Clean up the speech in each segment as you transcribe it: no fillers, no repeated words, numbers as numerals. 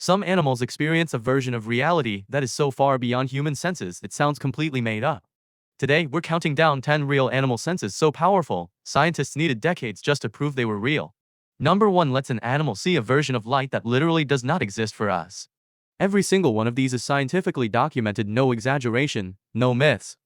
Some animals experience a version of reality that is so far beyond human senses it sounds completely made up. Today, we're counting down 10 real animal senses so powerful, scientists needed decades just to prove they were real. Number 1 lets an animal see a version of light that literally does not exist for us. Every single one of these is scientifically documented, no exaggeration, no myths.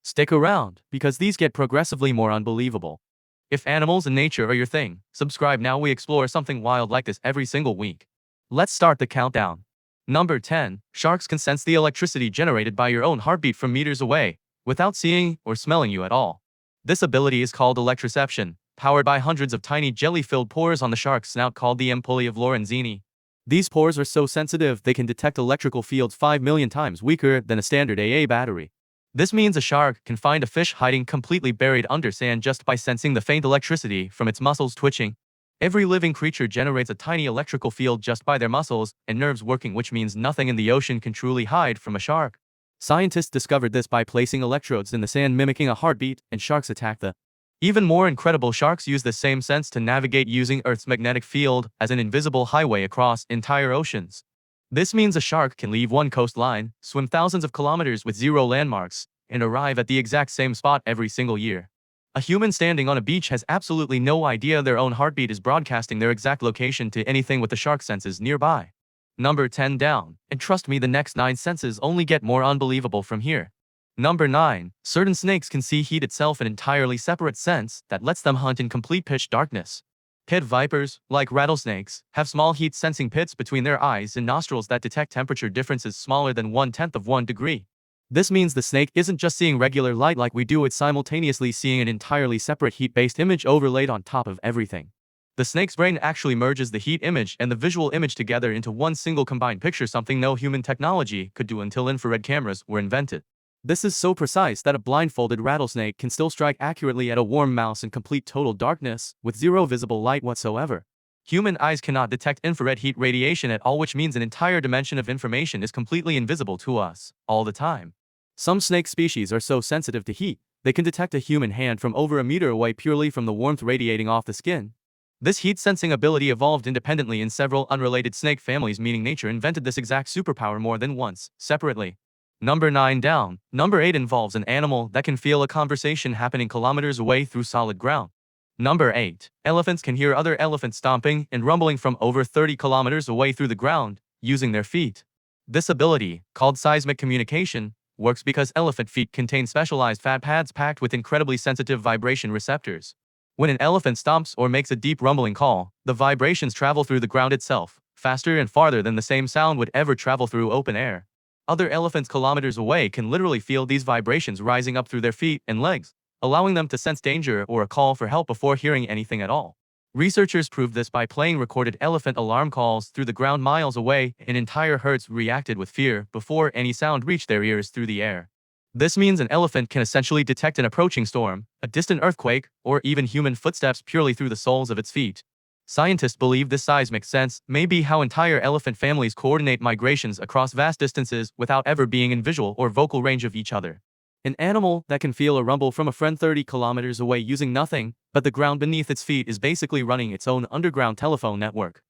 Stick around, because these get progressively more unbelievable. If animals and nature are your thing, subscribe now. We explore something wild like this every single week. Let's start the countdown. Number 10. Sharks can sense the electricity generated by your own heartbeat from meters away, without seeing or smelling you at all. This ability is called Electroreception, powered by hundreds of tiny jelly-filled pores on the shark's snout called the ampullae of Lorenzini. These pores are so sensitive they can detect electrical fields 5 million times weaker than a standard AA battery. This means a shark can find a fish hiding completely buried under sand just by sensing the faint electricity from its muscles twitching. Every living creature generates a tiny electrical field just by their muscles and nerves working, which means nothing in the ocean can truly hide from a shark. Scientists discovered this by placing electrodes in the sand mimicking a heartbeat, and sharks attack them. Even more incredible, sharks use this same sense to navigate using Earth's magnetic field as an invisible highway across entire oceans. This means a shark can leave one coastline, swim thousands of kilometers with zero landmarks, and arrive at the exact same spot every single year. A human standing on a beach has absolutely no idea their own heartbeat is broadcasting their exact location to anything with the shark senses nearby. Number 10 down, and trust me, the next 9 senses only get more unbelievable from here. Number 9. Certain snakes can see heat itself, an entirely separate sense that lets them hunt in complete pitch darkness. Pit vipers, like rattlesnakes, have small heat-sensing pits between their eyes and nostrils that detect temperature differences smaller than 1/10 of 1 degree. This means the snake isn't just seeing regular light like we do, it's simultaneously seeing an entirely separate heat-based image overlaid on top of everything. The snake's brain actually merges the heat image and the visual image together into one single combined picture, something no human technology could do until infrared cameras were invented. This is so precise that a blindfolded rattlesnake can still strike accurately at a warm mouse in complete total darkness, with zero visible light whatsoever. Human eyes cannot detect infrared heat radiation at all, which means an entire dimension of information is completely invisible to us, all the time. Some snake species are so sensitive to heat, they can detect a human hand from over a meter away purely from the warmth radiating off the skin. This heat-sensing ability evolved independently in several unrelated snake families, meaning nature invented this exact superpower more than once, separately. Number 9 down. Number 8 involves an animal that can feel a conversation happening kilometers away through solid ground. Number 8. Elephants can hear other elephants stomping and rumbling from over 30 kilometers away through the ground, using their feet. This ability, called seismic communication, works because elephant feet contain specialized fat pads packed with incredibly sensitive vibration receptors. When an elephant stomps or makes a deep rumbling call, the vibrations travel through the ground itself, faster and farther than the same sound would ever travel through open air. Other elephants kilometers away can literally feel these vibrations rising up through their feet and legs, allowing them to sense danger or a call for help before hearing anything at all. Researchers proved this by playing recorded elephant alarm calls through the ground miles away, and entire herds reacted with fear before any sound reached their ears through the air. This means an elephant can essentially detect an approaching storm, a distant earthquake, or even human footsteps purely through the soles of its feet. Scientists believe this seismic sense may be how entire elephant families coordinate migrations across vast distances without ever being in visual or vocal range of each other. An animal that can feel a rumble from a friend 30 kilometers away using nothing but the ground beneath its feet is basically running its own underground telephone network.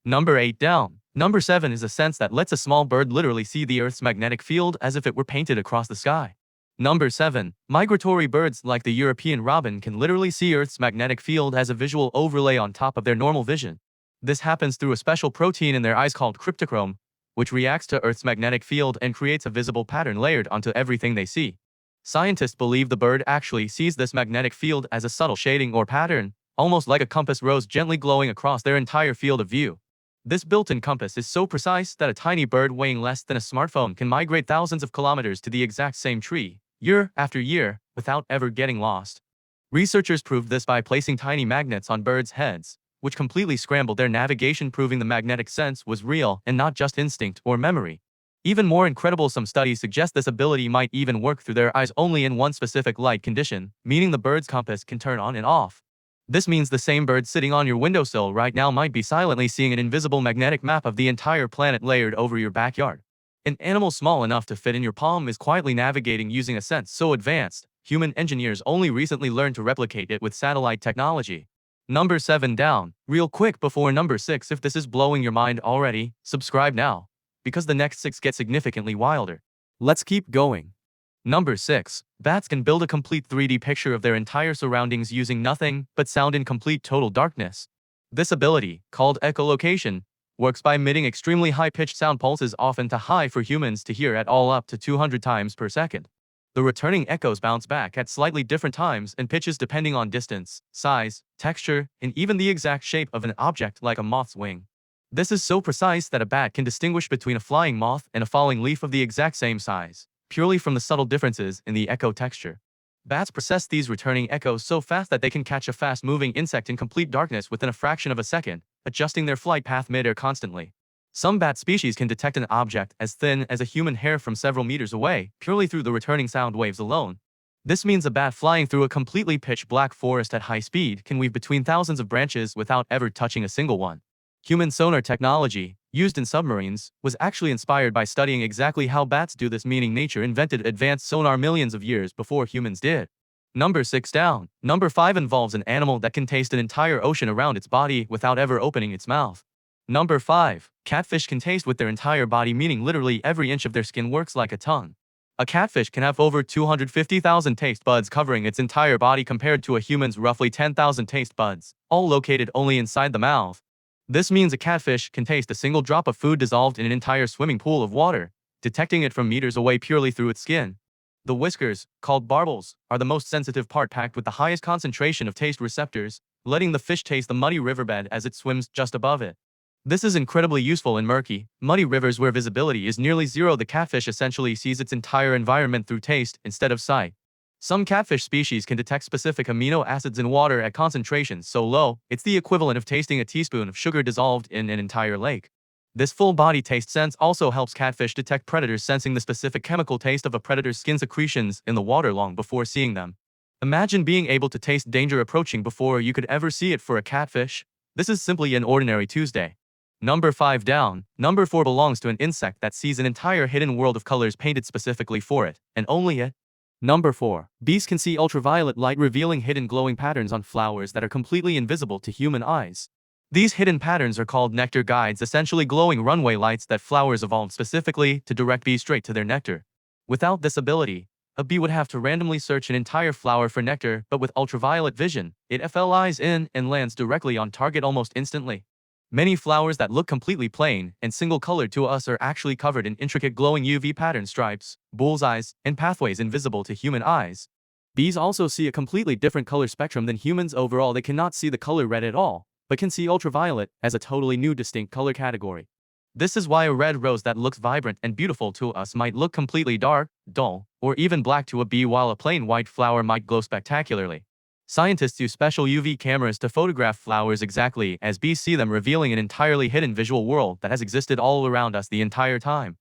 Number 8 down. Number 7 is a sense that lets a small bird literally see the Earth's magnetic field as if it were painted across the sky. Number 7. Migratory birds like the European robin can literally see Earth's magnetic field as a visual overlay on top of their normal vision. This happens through a special protein in their eyes called cryptochrome, which reacts to Earth's magnetic field and creates a visible pattern layered onto everything they see. Scientists believe the bird actually sees this magnetic field as a subtle shading or pattern, almost like a compass rose gently glowing across their entire field of view. This built-in compass is so precise that a tiny bird weighing less than a smartphone can migrate thousands of kilometers to the exact same tree, year after year, without ever getting lost. Researchers proved this by placing tiny magnets on birds' heads, which completely scrambled their navigation, proving the magnetic sense was real and not just instinct or memory. Even more incredible, some studies suggest this ability might even work through their eyes only in one specific light condition, meaning the bird's compass can turn on and off. This means the same bird sitting on your windowsill right now might be silently seeing an invisible magnetic map of the entire planet layered over your backyard. An animal small enough to fit in your palm is quietly navigating using a sense so advanced, human engineers only recently learned to replicate it with satellite technology. Number 7 down. Real quick before number 6, if this is blowing your mind already, subscribe now, because the next 6 get significantly wilder. Let's keep going. Number 6. Bats can build a complete 3D picture of their entire surroundings using nothing but sound in complete total darkness. This ability, called echolocation, works by emitting extremely high-pitched sound pulses, often too high for humans to hear at all, up to 200 times per second. The returning echoes bounce back at slightly different times and pitches depending on distance, size, texture, and even the exact shape of an object like a moth's wing. This is so precise that a bat can distinguish between a flying moth and a falling leaf of the exact same size, purely from the subtle differences in the echo texture. Bats process these returning echoes so fast that they can catch a fast-moving insect in complete darkness within a fraction of a second, adjusting their flight path mid-air constantly. Some bat species can detect an object as thin as a human hair from several meters away, purely through the returning sound waves alone. This means a bat flying through a completely pitch-black forest at high speed can weave between thousands of branches without ever touching a single one. Human sonar technology, used in submarines, was actually inspired by studying exactly how bats do this, meaning nature invented advanced sonar millions of years before humans did. Number 6 down. Number 5 involves an animal that can taste an entire ocean around its body without ever opening its mouth. Number 5. Catfish can taste with their entire body, meaning literally every inch of their skin works like a tongue. A catfish can have over 250,000 taste buds covering its entire body, compared to a human's roughly 10,000 taste buds, all located only inside the mouth. This means a catfish can taste a single drop of food dissolved in an entire swimming pool of water, detecting it from meters away purely through its skin. The whiskers, called barbels, are the most sensitive part, packed with the highest concentration of taste receptors, letting the fish taste the muddy riverbed as it swims just above it. This is incredibly useful in murky, muddy rivers where visibility is nearly zero. The catfish essentially sees its entire environment through taste instead of sight. Some catfish species can detect specific amino acids in water at concentrations so low, it's the equivalent of tasting a teaspoon of sugar dissolved in an entire lake. This full-body taste sense also helps catfish detect predators, sensing the specific chemical taste of a predator's skin secretions in the water long before seeing them. Imagine being able to taste danger approaching before you could ever see it. For a catfish, this is simply an ordinary Tuesday. Number 5 down. Number 4 belongs to an insect that sees an entire hidden world of colors painted specifically for it, and only it. Number 4. Bees can see ultraviolet light, revealing hidden glowing patterns on flowers that are completely invisible to human eyes. These hidden patterns are called nectar guides, essentially glowing runway lights that flowers evolved specifically to direct bees straight to their nectar. Without this ability, a bee would have to randomly search an entire flower for nectar, but with ultraviolet vision, it flies in and lands directly on target almost instantly. Many flowers that look completely plain and single-colored to us are actually covered in intricate glowing UV pattern stripes, bullseyes, and pathways invisible to human eyes. Bees also see a completely different color spectrum than humans. Overall, they cannot see the color red at all, but can see ultraviolet as a totally new distinct color category. This is why a red rose that looks vibrant and beautiful to us might look completely dark, dull, or even black to a bee, while a plain white flower might glow spectacularly. Scientists use special UV cameras to photograph flowers exactly as bees see them, revealing an entirely hidden visual world that has existed all around us the entire time.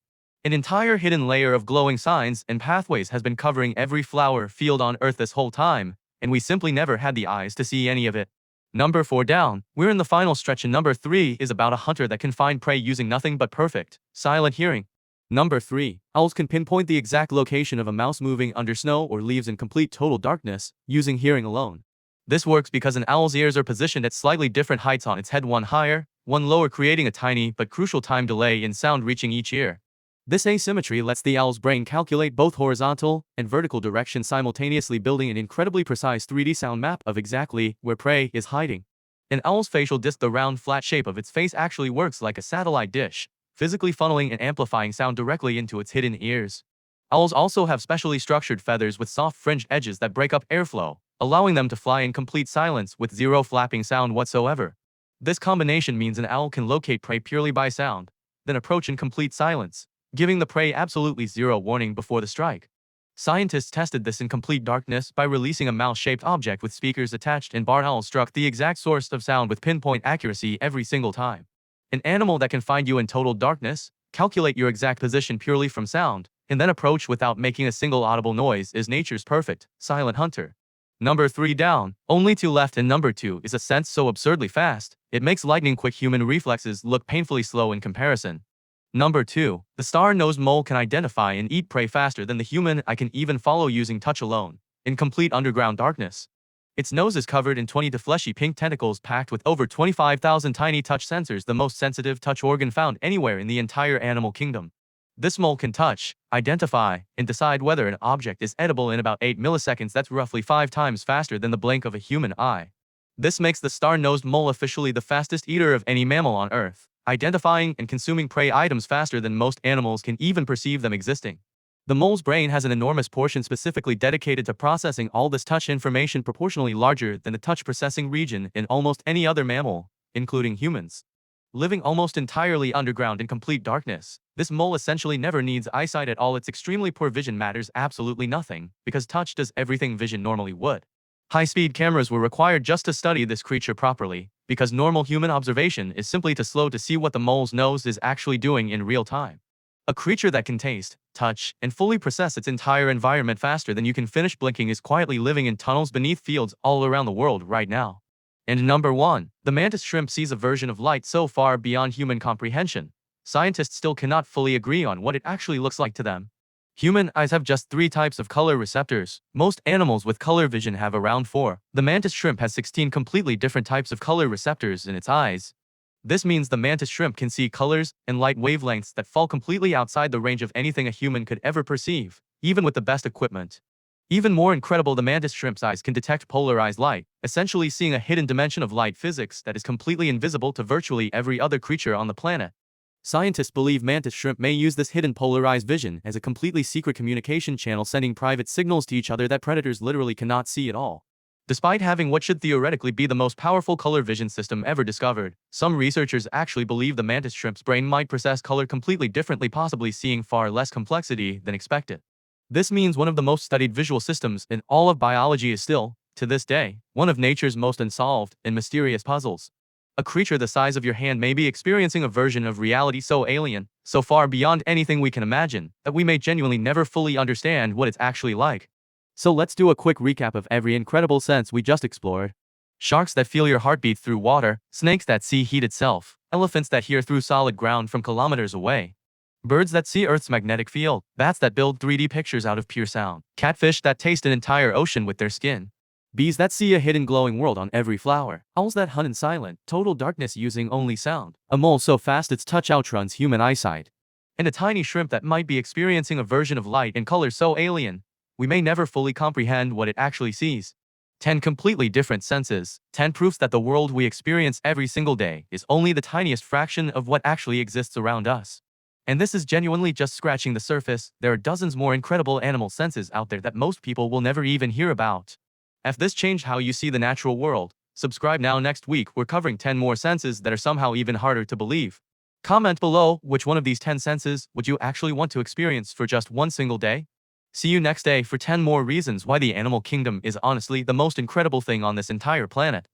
An entire hidden layer of glowing signs and pathways has been covering every flower field on Earth this whole time, and we simply never had the eyes to see any of it. Number 4 down. We're in the final stretch, and number 3 is about a hunter that can find prey using nothing but perfect, silent hearing. Number 3. Owls can pinpoint the exact location of a mouse moving under snow or leaves in complete total darkness, using hearing alone. This works because an owl's ears are positioned at slightly different heights on its head, one higher, one lower, creating a tiny but crucial time delay in sound reaching each ear. This asymmetry lets the owl's brain calculate both horizontal and vertical directions simultaneously, building an incredibly precise 3D sound map of exactly where prey is hiding. An owl's facial disc, the round flat shape of its face, actually works like a satellite dish, physically funneling and amplifying sound directly into its hidden ears. Owls also have specially structured feathers with soft fringed edges that break up airflow, allowing them to fly in complete silence with zero flapping sound whatsoever. This combination means an owl can locate prey purely by sound, then approach in complete silence, giving the prey absolutely zero warning before the strike. Scientists tested this in complete darkness by releasing a mouse-shaped object with speakers attached, and barn owls struck the exact source of sound with pinpoint accuracy every single time. An animal that can find you in total darkness, calculate your exact position purely from sound, and then approach without making a single audible noise is nature's perfect, silent hunter. Number 3 down. Only 2 left, and number 2 is a sense so absurdly fast, it makes lightning-quick human reflexes look painfully slow in comparison. Number 2. The star-nosed mole can identify and eat prey faster than the human eye can even follow using touch alone, in complete underground darkness. Its nose is covered in 20 fleshy pink tentacles packed with over 25,000 tiny touch sensors, the most sensitive touch organ found anywhere in the entire animal kingdom. This mole can touch, identify, and decide whether an object is edible in about 8 milliseconds. That's roughly 5 times faster than the blink of a human eye. This makes the star-nosed mole officially the fastest eater of any mammal on Earth, identifying and consuming prey items faster than most animals can even perceive them existing. The mole's brain has an enormous portion specifically dedicated to processing all this touch information, proportionally larger than the touch processing region in almost any other mammal, including humans. Living almost entirely underground in complete darkness, this mole essentially never needs eyesight at all. Its extremely poor vision matters absolutely nothing, because touch does everything vision normally would. High-speed cameras were required just to study this creature properly, because normal human observation is simply too slow to see what the mole's nose is actually doing in real time. A creature that can taste, touch, and fully process its entire environment faster than you can finish blinking is quietly living in tunnels beneath fields all around the world right now. And number 1, the mantis shrimp sees a version of light so far beyond human comprehension. Scientists still cannot fully agree on what it actually looks like to them. Human eyes have just 3 types of color receptors. Most animals with color vision have around 4. The mantis shrimp has 16 completely different types of color receptors in its eyes. This means the mantis shrimp can see colors and light wavelengths that fall completely outside the range of anything a human could ever perceive, even with the best equipment. Even more incredible, the mantis shrimp's eyes can detect polarized light, essentially seeing a hidden dimension of light physics that is completely invisible to virtually every other creature on the planet. Scientists believe mantis shrimp may use this hidden polarized vision as a completely secret communication channel, sending private signals to each other that predators literally cannot see at all. Despite having what should theoretically be the most powerful color vision system ever discovered, some researchers actually believe the mantis shrimp's brain might process color completely differently, possibly seeing far less complexity than expected. This means one of the most studied visual systems in all of biology is still, to this day, one of nature's most unsolved and mysterious puzzles. A creature the size of your hand may be experiencing a version of reality so alien, so far beyond anything we can imagine, that we may genuinely never fully understand what it's actually like. So let's do a quick recap of every incredible sense we just explored. Sharks that feel your heartbeat through water, snakes that see heat itself, elephants that hear through solid ground from kilometers away, birds that see Earth's magnetic field, bats that build 3D pictures out of pure sound, catfish that taste an entire ocean with their skin, bees that see a hidden glowing world on every flower, owls that hunt in silent, total darkness using only sound, a mole so fast its touch outruns human eyesight, and a tiny shrimp that might be experiencing a version of light and color so alien, we may never fully comprehend what it actually sees. 10 completely different senses, 10 proofs that the world we experience every single day is only the tiniest fraction of what actually exists around us. And this is genuinely just scratching the surface. There are dozens more incredible animal senses out there that most people will never even hear about. If this changed how you see the natural world, subscribe now. Next week, we're covering 10 more senses that are somehow even harder to believe. Comment below which one of these 10 senses would you actually want to experience for just one single day. See you next day for 10 more reasons why the animal kingdom is honestly the most incredible thing on this entire planet.